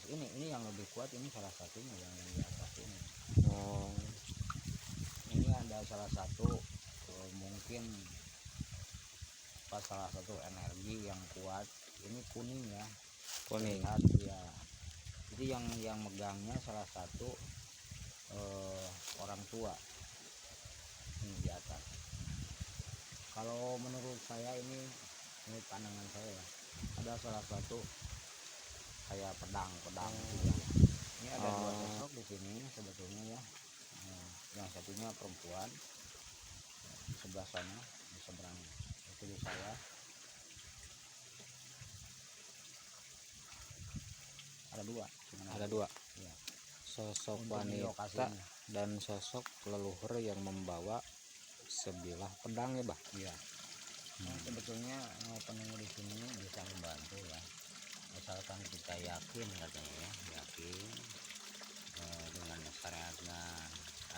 ini yang lebih kuat, ini salah satunya yang di atas ini. Oh, Ini ada salah satu mungkin pas salah satu energi yang kuat. Ini kuning ya, kuning. terlihat ya. Jadi yang megangnya salah satu orang tua ini di atas. Kalau menurut saya ini pandangan saya ya, ada salah satu kayak pedang gitu ya. Ini ada dua sosok di sini sebetulnya ya. Yang satunya perempuan di sebelah sana, di seberang kiri saya. Ada dua ya. Sosok Untuk di lokasi wanita ini. dan sosok leluhur yang membawa sebilah pedang ya, Bah. Iya. Sebetulnya penunggu di sini bisa membantu ya, asalkan kita yakin katanya ya, yakin dengan syariatnya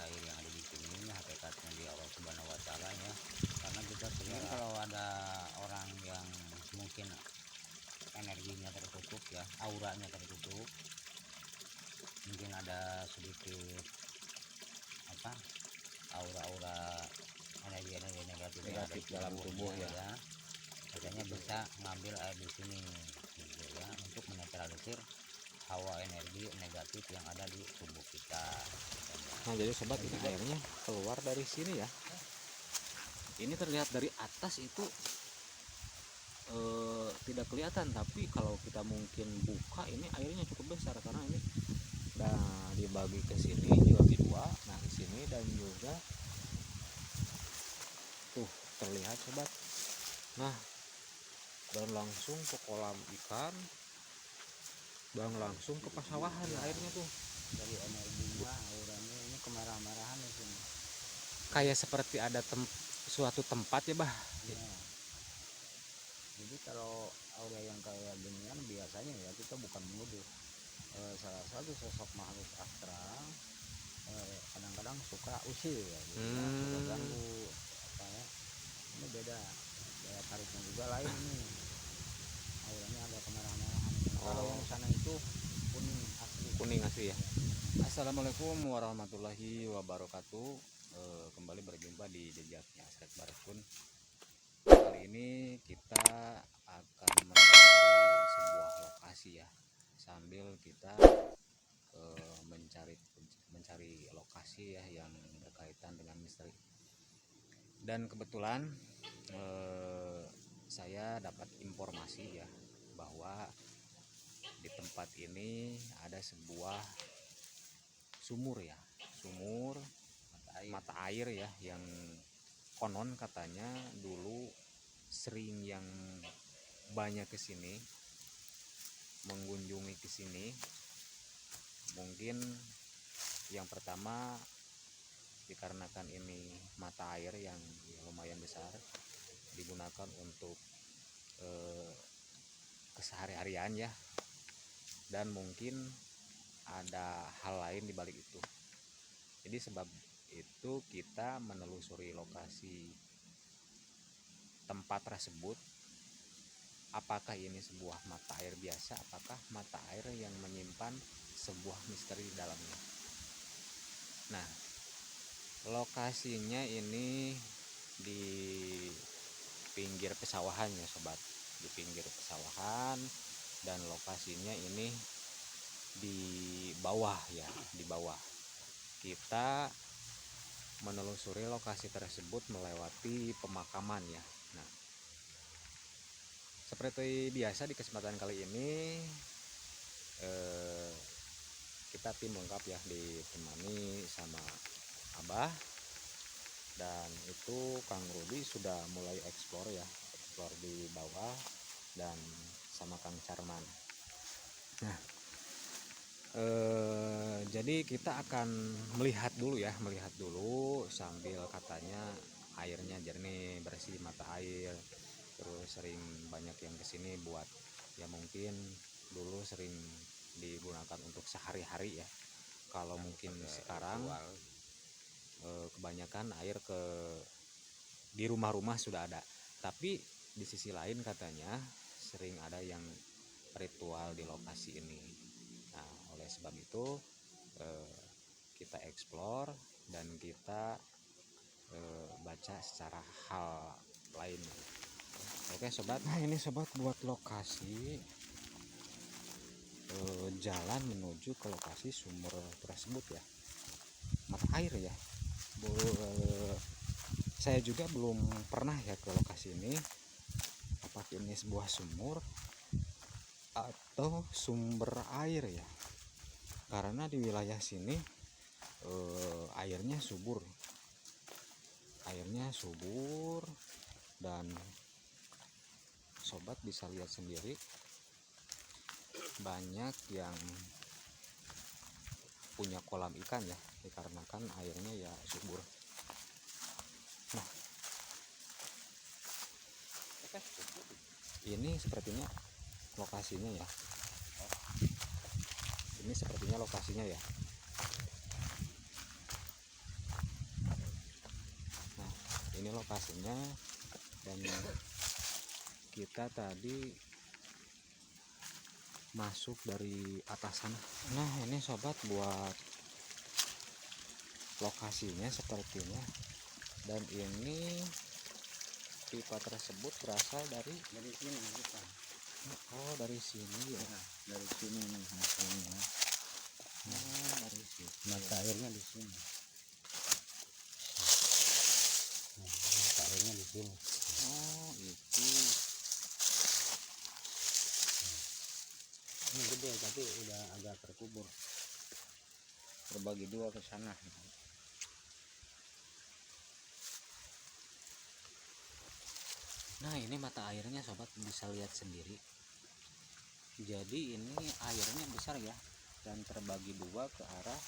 air yang ada di sini, hakikatnya di Allah Subhanahu Wa Taala ya. Karena kita sering kalau ada orang yang mungkin energinya tertutup ya, auranya tertutup, mungkin ada sedikit apa aura-aura energi negatif yang ada di dalam tubuh ya. Katanya bisa ngambil air di sini gitu ya, untuk menetralisir hawa energi negatif yang ada di tubuh kita. Nah, jadi sobat, ini airnya keluar dari sini ya. Ini terlihat dari atas itu tidak kelihatan, tapi kalau kita mungkin buka ini airnya cukup besar karena ini dibagi ke sini, dibagi dua. Nah, di sini dan juga tuh terlihat sobat. Nah, dan langsung ke kolam ikan dan langsung ke pasawahan airnya tuh. Dari energinya, auranya ini kemerah-merahan di sini. Kayak seperti ada suatu tempat ya, Bah. Ya. Jadi kalau aura yang kayak ginian biasanya ya kita bukan menuduh salah satu sosok makhluk astral kadang-kadang suka usil ya, gitu ya, suka ganggu apa ya. Ini beda, daya tariknya juga lain nih, auranya agak kemerah-merahan. Kalau yang sana itu kuning asli ya. Assalamualaikum warahmatullahi wabarakatuh. Kembali berjumpa di jejaknya Asrek Barkun. Kali ini kita akan mencari sebuah lokasi ya, sambil kita mencari lokasi ya yang berkaitan dengan misteri. Dan kebetulan saya dapat informasi ya bahwa di tempat ini ada sebuah sumur mata air ya, yang konon katanya dulu sering yang banyak kesini, mengunjungi kesini. Mungkin yang pertama dikarenakan ini mata air yang lumayan besar, digunakan untuk kesehari-harian ya, dan mungkin ada hal lain di balik itu. Jadi sebab itu kita menelusuri lokasi tempat tersebut. Apakah ini sebuah mata air biasa, apakah mata air yang menyimpan sebuah misteri di dalamnya. Nah, lokasinya ini di pinggir pesawahan ya sobat, di pinggir pesawahan, dan lokasinya ini di bawah ya, di bawah. Kita menelusuri lokasi tersebut melewati pemakaman ya. Nah, seperti biasa di kesempatan kali ini kita tim lengkap ya, ditemani sama Abah, dan itu Kang Rudi sudah mulai eksplor di bawah, dan sama Kang Carman. Nah, jadi kita akan melihat dulu sambil katanya airnya jernih, bersih mata air. Terus sering banyak yang kesini buat ya, mungkin dulu sering digunakan untuk sehari-hari ya. Kalau mungkin sekarang kebanyakan air di rumah-rumah sudah ada, tapi di sisi lain katanya sering ada yang ritual di lokasi ini. Nah, sebab itu kita explore dan kita baca secara hal lain. Oke sobat, nah ini sobat buat lokasi jalan menuju ke lokasi sumber tersebut ya, mata air ya. Saya juga belum pernah ya ke lokasi ini, apakah ini sebuah sumur atau sumber air ya, karena di wilayah sini airnya subur dan sobat bisa lihat sendiri banyak yang punya kolam ikan ya, dikarenakan airnya ya subur. Nah ini sepertinya lokasinya ya, ya. Nah ini lokasinya, dan kita tadi masuk dari atas sana. Nah ini sobat buat lokasinya sepertinya, dan ini pipa tersebut berasal dari sini bukan. Oh dari sini ya. Nah, dari sini nih hasilnya. Oh dari sini. Mata airnya di sini. Nah, mata airnya di sini. Oh itu. Ini gede tapi udah agak terkubur. Terbagi dua ke sana. Nah ini mata airnya sobat bisa lihat sendiri. Jadi ini airnya besar ya, dan terbagi dua ke arah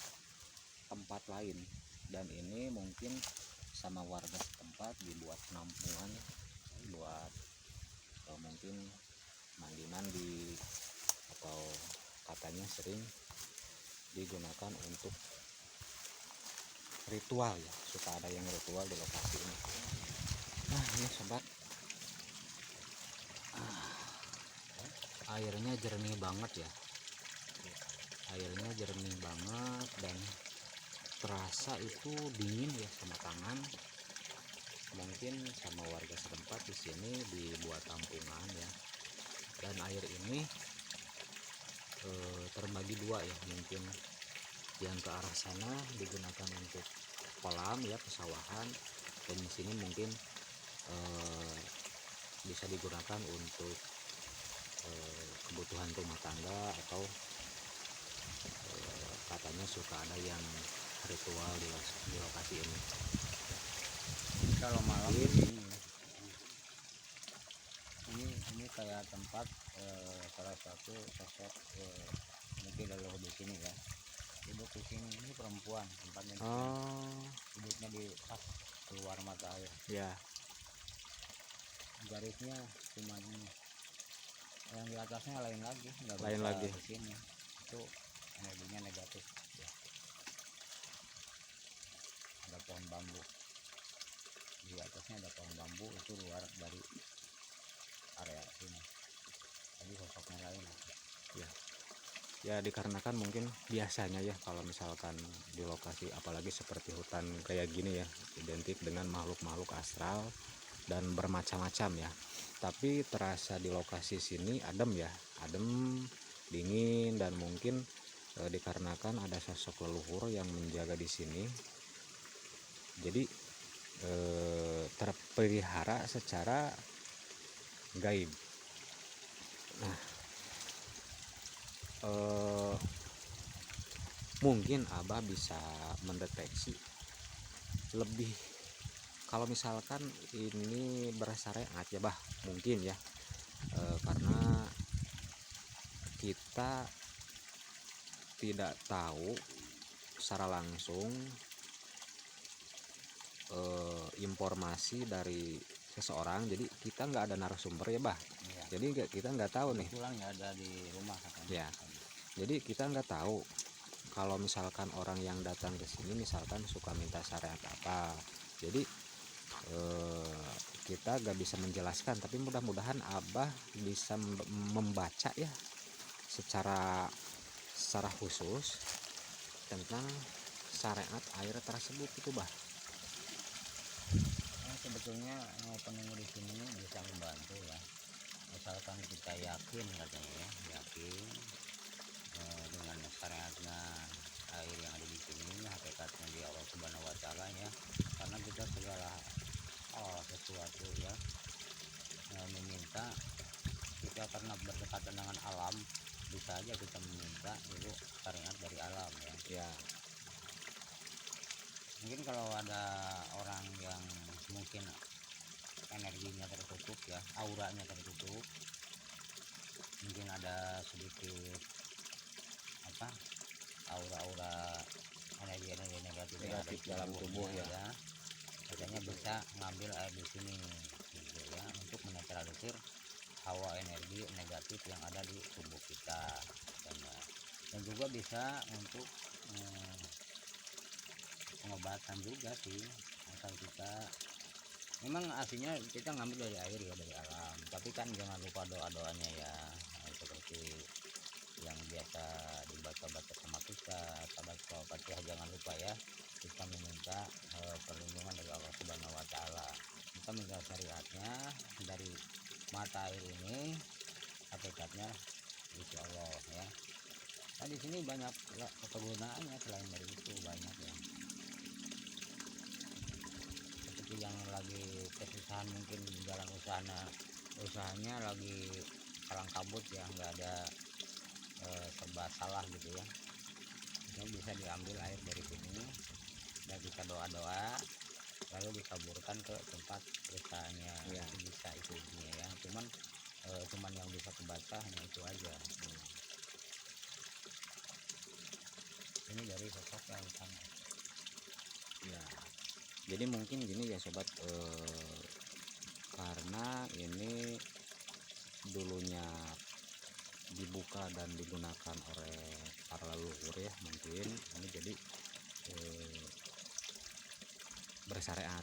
tempat lain. Dan ini mungkin sama warga setempat dibuat penampungan buat mungkin mandi-mandi, atau katanya sering digunakan untuk ritual ya, suka ada yang ritual di lokasi ini. Nah ini sobat, airnya jernih banget ya, dan terasa itu dingin ya sama tangan. Mungkin sama warga setempat di sini dibuat tampungan ya, dan air ini terbagi dua ya, mungkin yang ke arah sana digunakan untuk kolam ya, pesawahan, dan di sini mungkin bisa digunakan untuk kebutuhan rumah tangga, atau katanya suka ada yang ritual di lokasi ini. Kalau malam ini kayak tempat salah satu sosok mungkin leluhur di sini ya, duduk di sini. Ini perempuan tempatnya. Duduknya di pas keluar mata air Ya. Garisnya cuma ini, yang di atasnya lain lagi, nggak Lain bisa lagi. di sini. Itu energinya negatif ya. Ada pohon bambu di atasnya, ada pohon bambu itu luar dari area sini. Tapi sosoknya lain Ya. Ya dikarenakan mungkin biasanya ya kalau misalkan di lokasi apalagi seperti hutan kayak gini ya, identik dengan makhluk-makhluk astral dan bermacam-macam ya. Tapi terasa di lokasi sini adem ya, dingin, dan mungkin dikarenakan ada sosok leluhur yang menjaga di sini. Jadi terpelihara secara gaib. Nah, mungkin Abah bisa mendeteksi lebih kalau misalkan ini bersyariat ya Bah, mungkin ya, karena kita tidak tahu secara langsung informasi dari seseorang, jadi kita nggak ada narasumber ya Bah. ya. Jadi kita nggak tahu nih, Kebetulan nggak ada di rumah katanya. ya. Jadi kita nggak tahu kalau misalkan orang yang datang ke sini misalkan suka minta syariat apa. Jadi kita nggak bisa menjelaskan, tapi mudah-mudahan Abah bisa membaca ya secara secara khusus tentang syariat air tersebut itu bah. Sebetulnya penunggu di sini bisa membantu ya, asalkan kita yakin katanya ya, yakin dengan syariatnya air yang ada di sini, hakikatnya di Allah Subhanahu Wa Taala ya, karena kita segala sesuatu ya meminta kita karena berdekatan dengan alam, bisa aja kita meminta itu syariat dari alam ya. Ya, Mungkin kalau ada orang yang mungkin energinya tertutup ya, auranya tertutup, mungkin ada sedikit apa aura-aura energi negatif yang ada negatif di dalam tubuh tubuhnya ya. katanya bisa ngambil air di sini gitu ya, untuk menetralisir hawa energi negatif yang ada di tubuh kita katanya. Dan juga bisa untuk pengobatan juga sih, asal kita memang aslinya kita ngambil dari air ya, dari alam, tapi kan jangan lupa doa-doanya ya, seperti yang biasa dibaca-baca sama kita, sahabat Fatihah, jangan lupa ya, kita meminta perlindungan dari Allah Subhanahu Wa Taala, kita minta syariatnya dari mata air ini, hakikatnya insya Allah ya. Nah di sini banyak kegunaannya, selain dari itu banyak ya, seperti yang lagi kesusahan mungkin jalan usahanya lagi kalang kabut ya, nggak ada serba salah gitu ya, ini bisa diambil air dari sini dan kita doa-doa lalu dikaburkan ke tempat usahanya Ya. itu bisa itu ya, cuman yang bisa kebaca hanya itu aja. Ini dari sosok yang sama Ya, jadi mungkin gini ya sobat, karena ini dulunya dibuka dan digunakan oleh para leluhur ya, mungkin ini jadi bersyariat.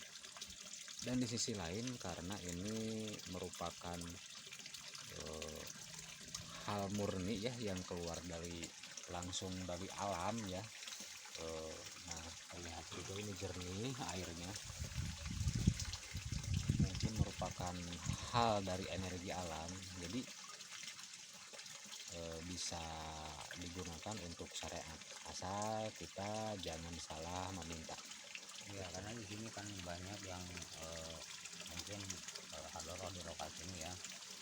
Dan di sisi lain karena ini merupakan hal murni ya, yang keluar dari langsung dari alam ya. Nah, terlihat juga ini jernih airnya, mungkin merupakan hal dari energi alam, jadi bisa digunakan untuk syariat, asal kita jangan salah meminta ya, karena di sini kan banyak yang mungkin hadroh di lokasi ini ya,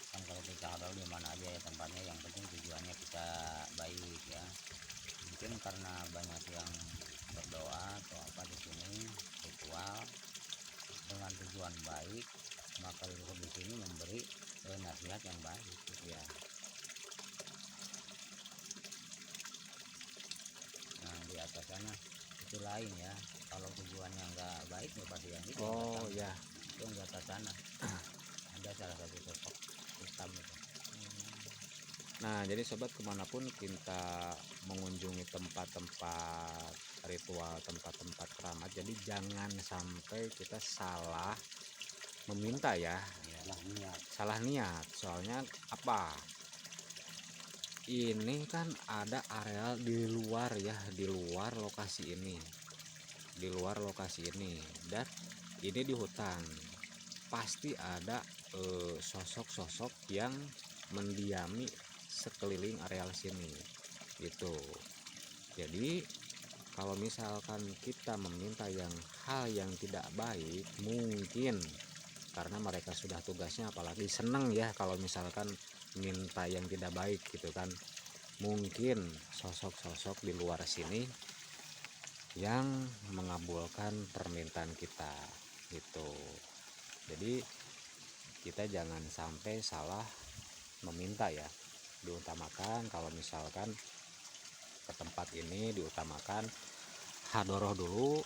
kan kalau kita hadroh di mana aja ya tempatnya, yang penting tujuannya kita baik ya. Mungkin karena banyak yang berdoa atau apa di sini ritual dengan tujuan baik, maka leluhur di sini memberi nasihat yang baik ya. Nah di atas sana itu lain ya, kalau tujuannya nggak baik ya pasti yang itu Oh ya. yang di atas sana ada salah satu sosok hitam itu. Nah, jadi sobat, kemanapun kita mengunjungi tempat-tempat ritual, tempat-tempat keramat, jadi jangan sampai kita salah meminta ya, salah niat. Soalnya apa? Ini kan ada areal di luar ya, di luar lokasi ini, dan ini di hutan. Pasti ada sosok-sosok yang mendiami sekeliling areal sini gitu. Jadi kalau misalkan kita meminta hal yang tidak baik, mungkin karena mereka sudah tugasnya, apalagi seneng ya kalau misalkan minta yang tidak baik gitu kan, mungkin sosok-sosok di luar sini yang mengabulkan permintaan kita gitu. Jadi kita jangan sampai salah meminta ya, diutamakan kalau misalkan ke tempat ini diutamakan hadoroh dulu.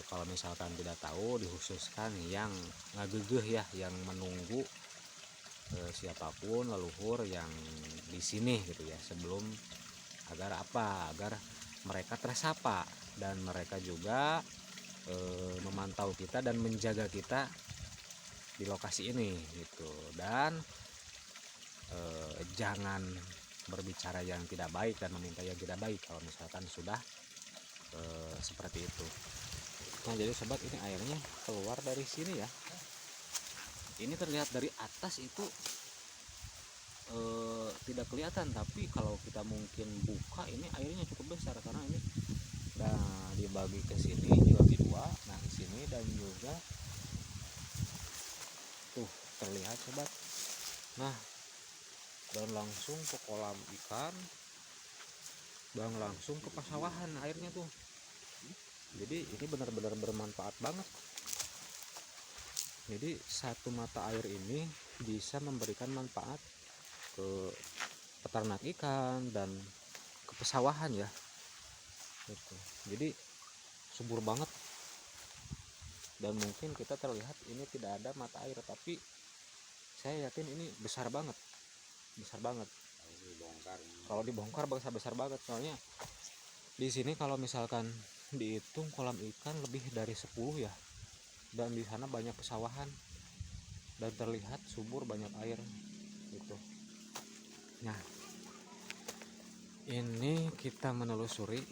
Kalau misalkan tidak tahu, dikhususkan yang ngagegeh ya, yang menunggu siapapun leluhur yang di sini gitu ya, sebelum agar mereka tersapa dan mereka juga memantau kita dan menjaga kita di lokasi ini gitu. Dan jangan berbicara yang tidak baik dan meminta yang tidak baik kalau misalkan sudah seperti itu. Nah jadi sobat, ini airnya keluar dari sini ya. Ini terlihat dari atas itu tidak kelihatan, tapi kalau kita mungkin buka ini airnya cukup besar karena ini dibagi ke sini, dibagi dua. Nah di sini dan juga tuh terlihat sobat. Nah dan langsung ke kolam ikan dan langsung ke pasawahan airnya tuh. Jadi ini benar-benar bermanfaat banget. Jadi satu mata air ini bisa memberikan manfaat ke peternak ikan dan ke pesawahan ya gitu. Jadi subur banget, dan mungkin kita terlihat ini tidak ada mata air, tapi saya yakin ini besar banget kalau dibongkar besar banget. Soalnya di sini kalau misalkan dihitung kolam ikan lebih dari 10 ya, dan di sana banyak pesawahan dan terlihat subur, banyak air gitu. Nah ini kita menelusuri.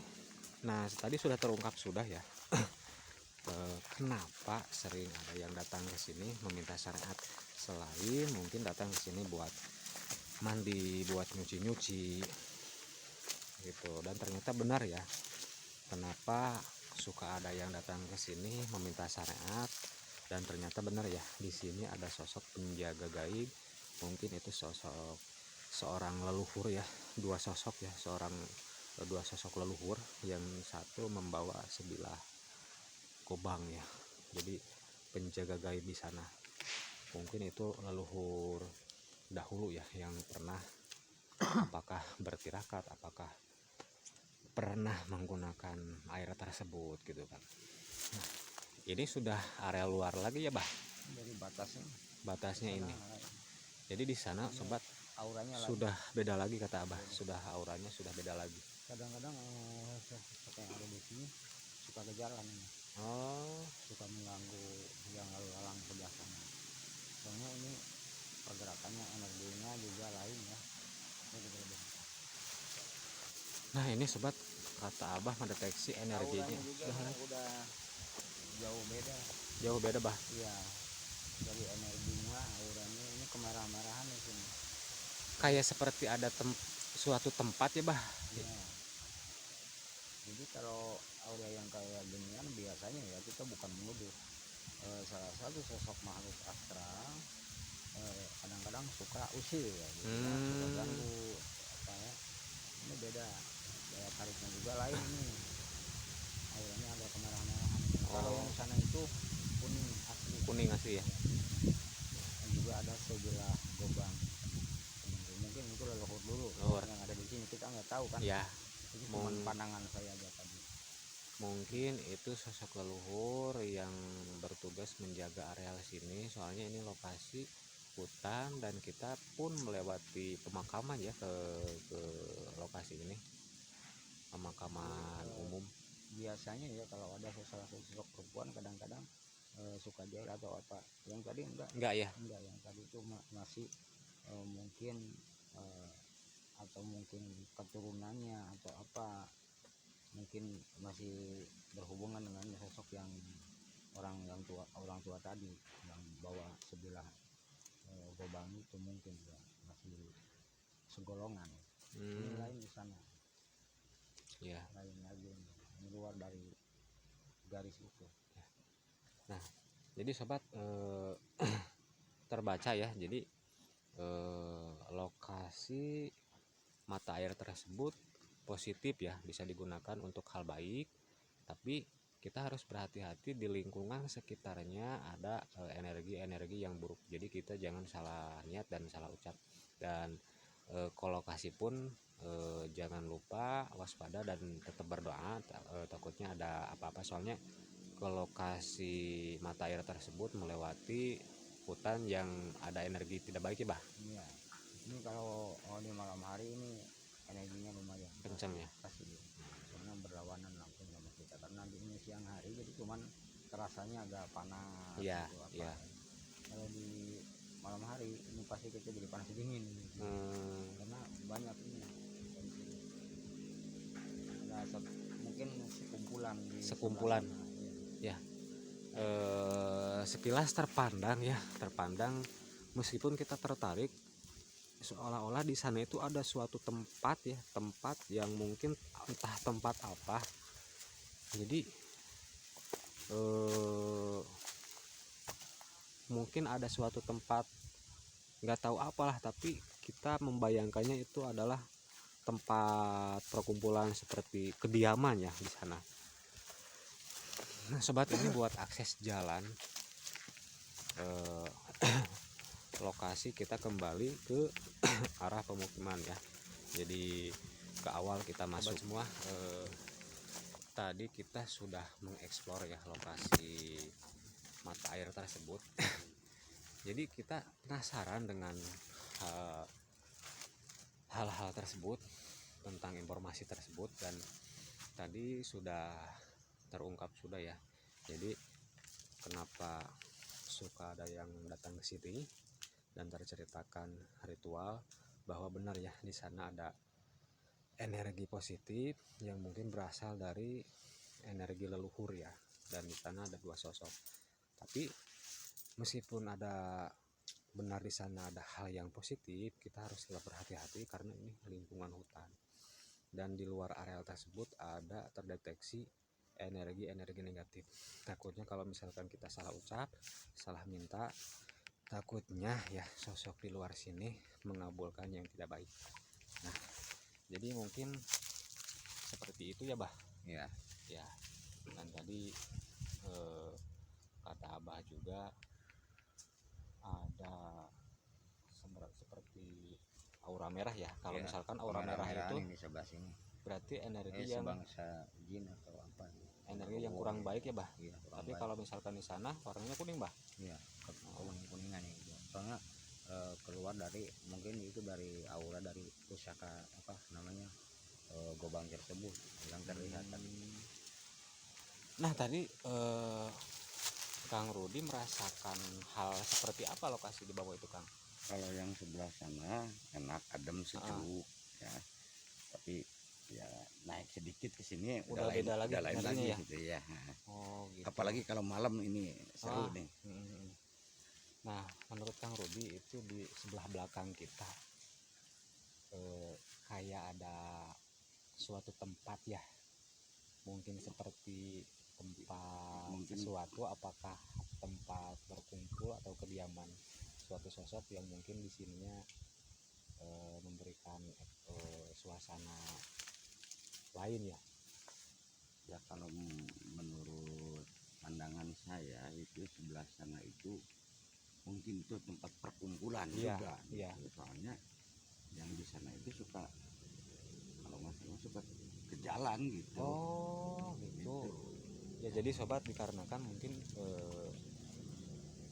Nah tadi sudah terungkap sudah ya kenapa sering ada yang datang ke sini meminta syariat, selain mungkin datang ke sini buat mandi, buat nyuci-nyuci gitu. Dan ternyata benar ya, kenapa suka ada yang datang ke sini meminta syariat. Dan ternyata benar ya, di sini ada sosok penjaga gaib. Mungkin itu sosok seorang leluhur ya, dua sosok leluhur. Yang satu membawa sebilah gobang ya, jadi penjaga gaib di sana. Mungkin itu leluhur dahulu ya, yang pernah apakah bertirakat, apakah pernah menggunakan air tersebut gitu kan. Nah, ini sudah area luar lagi ya bah, Dari batasnya ini. Jadi di sana sobat auranya sudah beda lagi kata abah, sudah auranya sudah beda lagi. Kadang-kadang seperti yang ada di sini suka ke jalan, suka mengganggu yang lalu lalang sebelah sana. Soalnya ini pergerakannya, energinya juga lain ya. Nah ini sobat, kata abah mendeteksi energinya udah jauh beda bah. Iya, dari energinya, auranya ini kemerah-merahan di sini. Kayak seperti ada suatu tempat ya bah. Ya. Jadi kalau aura yang kayak ginian biasanya ya kita bukan menuduh salah satu sosok makhluk astral, kadang-kadang suka usil ya, gitu kan, suka ganggu apa ya. Ini beda, daya tariknya juga lain nih, auranya agak kemerah-merahan. Kalau yang sana itu kuning asli ya. Dan juga ada sebilah gobang, mungkin itu leluhur dulu yang ada di sini, kita nggak tahu kan ya. Itu cuma pandangan saya aja tadi. Mungkin itu sosok leluhur yang bertugas menjaga areal sini, soalnya ini lokasi hutan dan kita pun melewati pemakaman ya ke lokasi ini, pemakaman umum. Biasanya ya kalau ada salah satu sosok perempuan kadang-kadang suka jail atau apa. Yang tadi enggak ya. Enggak, yang tadi itu masih mungkin atau mungkin keturunannya atau apa, mungkin masih berhubungan dengan sosok yang orang tua tadi yang bawa sebilah gobang itu, mungkin ya masih segolongan. Ini lain di sana ya, lain lagi, ini luar dari garis itu. Nah jadi sobat terbaca ya, jadi lokasi mata air tersebut positif ya, bisa digunakan untuk hal baik, tapi kita harus berhati-hati di lingkungan sekitarnya ada energi-energi yang buruk. Jadi kita jangan salah niat dan salah ucap, dan ke lokasi pun jangan lupa waspada dan tetap berdoa, takutnya ada apa-apa. Soalnya ke lokasi mata air tersebut melewati hutan yang ada energi tidak baik ya bah. Iya, ini kalau di malam hari ini energinya lumayan kencang ya, pasti, karena berlawanan langsung sama kita. Karena di ini siang hari jadi cuman terasanya agak panas iya gitu, apa. iya. Kalau di malam hari ini pasti kita jadi panas dingin gitu. Karena banyak ini sekumpulan di Sekumpulan. sebelah sana, iya. Ya, sekilas terpandang meskipun kita tertarik seolah-olah di sana itu ada suatu tempat ya, tempat yang mungkin entah tempat apa. Jadi mungkin ada suatu tempat nggak tahu apalah, tapi kita membayangkannya itu adalah tempat perkumpulan seperti kediaman ya di sana. Nah, sobat, ini buat akses jalan lokasi kita kembali ke arah pemukiman ya. Jadi ke awal kita masuk semua, tadi kita sudah mengeksplor ya lokasi mata air tersebut. Jadi kita penasaran dengan hal-hal tersebut, tentang informasi tersebut, dan tadi sudah terungkap sudah ya. Jadi kenapa suka ada yang datang ke sini dan terceritakan ritual bahwa benar ya di sana ada energi positif yang mungkin berasal dari energi leluhur ya, dan di sana ada 2 sosok. Tapi meskipun ada benar di sana ada hal yang positif, kita harus tetap berhati-hati karena ini lingkungan hutan dan di luar areal tersebut ada terdeteksi energi-energi negatif. Takutnya kalau misalkan kita salah ucap, salah minta, takutnya ya sosok di luar sini mengabulkan yang tidak baik. Nah, jadi mungkin seperti itu ya, Bah. Iya. Ya. Dan tadi kata Abah juga ada seperti aura merah ya. Kalau Iya, misalkan aura merah itu ini di sebelah sini. berarti energi yang sebangsa jin atau apa. energi yang kurang baik ya, Bah. Iya, Tapi baik. kalau misalkan di sana warnanya kuning, Bah. Iya, kuning-kuningan itu. Soalnya keluar dari mungkin itu dari aura dari pusaka apa namanya gobang tersebut yang terlihat tadi. Nah, tadi Kang Rudi merasakan hal seperti apa lokasi di bawah itu, Kang? Kalau yang sebelah sana enak, adem, sejuk ya. Tapi ya naik sedikit ke sini Udah beda lagi udah lain energinya lagi ya? gitu ya. Oh, gitu. Apalagi kalau malam ini seru nih. Nah, menurut Kang Rudi itu di sebelah belakang kita kayak ada suatu tempat ya, mungkin seperti tempat sesuatu, apakah tempat berkumpul atau kediaman suatu sosok yang mungkin di sininya memberikan suasana lain ya. Ya kalau menurut pandangan saya itu sebelah sana itu mungkin itu tempat perkumpulan juga. Iya. Soalnya yang di sana itu suka kalau nggak salah suka ke jalan gitu. Oh, gitu. Ya jadi sobat, dikarenakan mungkin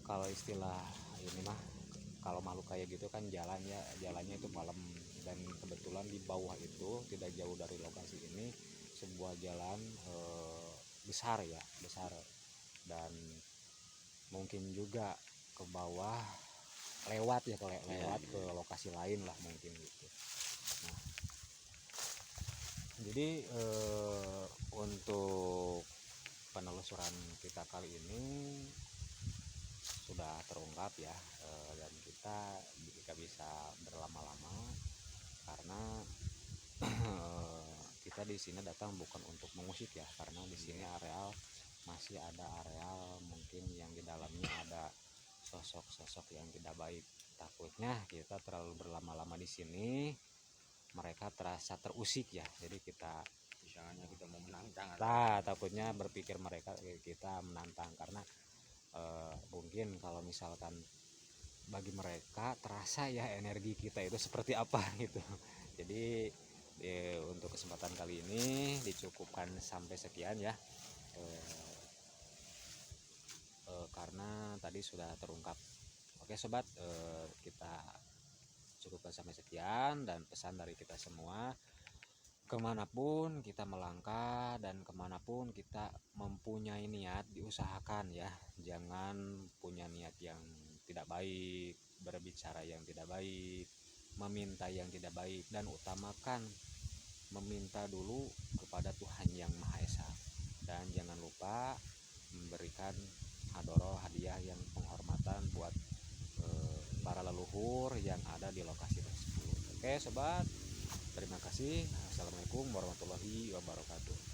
kalau istilah ini mah kalau makhluk kayak gitu kan jalannya itu malam, dan kebetulan di bawah itu tidak jauh dari lokasi ini sebuah jalan besar, dan mungkin juga ke bawah lewat ke lokasi lain lah mungkin gitu. Nah, jadi untuk penelusuran kita kali ini sudah terungkap ya, dan kita bisa berlama-lama karena kita di sini datang bukan untuk mengusik ya, karena di sini masih ada areal mungkin yang di dalamnya ada sosok-sosok yang tidak baik. Takutnya kita terlalu berlama-lama di sini mereka terasa terusik ya, jadi Misalnya kita mau menantang takutnya berpikir mereka kita menantang, karena mungkin kalau misalkan bagi mereka terasa ya energi kita itu seperti apa gitu. Jadi untuk kesempatan kali ini dicukupkan sampai sekian ya, karena tadi sudah terungkap. Oke sobat, kita cukupkan sampai sekian, dan pesan dari kita semua, kemanapun kita melangkah dan kemanapun kita mempunyai niat, diusahakan ya, jangan punya niat yang tidak baik, berbicara yang tidak baik, meminta yang tidak baik, dan utamakan meminta dulu kepada Tuhan Yang Maha Esa. Dan memberikan hadoro hadiah yang penghormatan buat para leluhur yang ada di lokasi tersebut. Oke sobat, terima kasih. Assalamualaikum warahmatullahi wabarakatuh.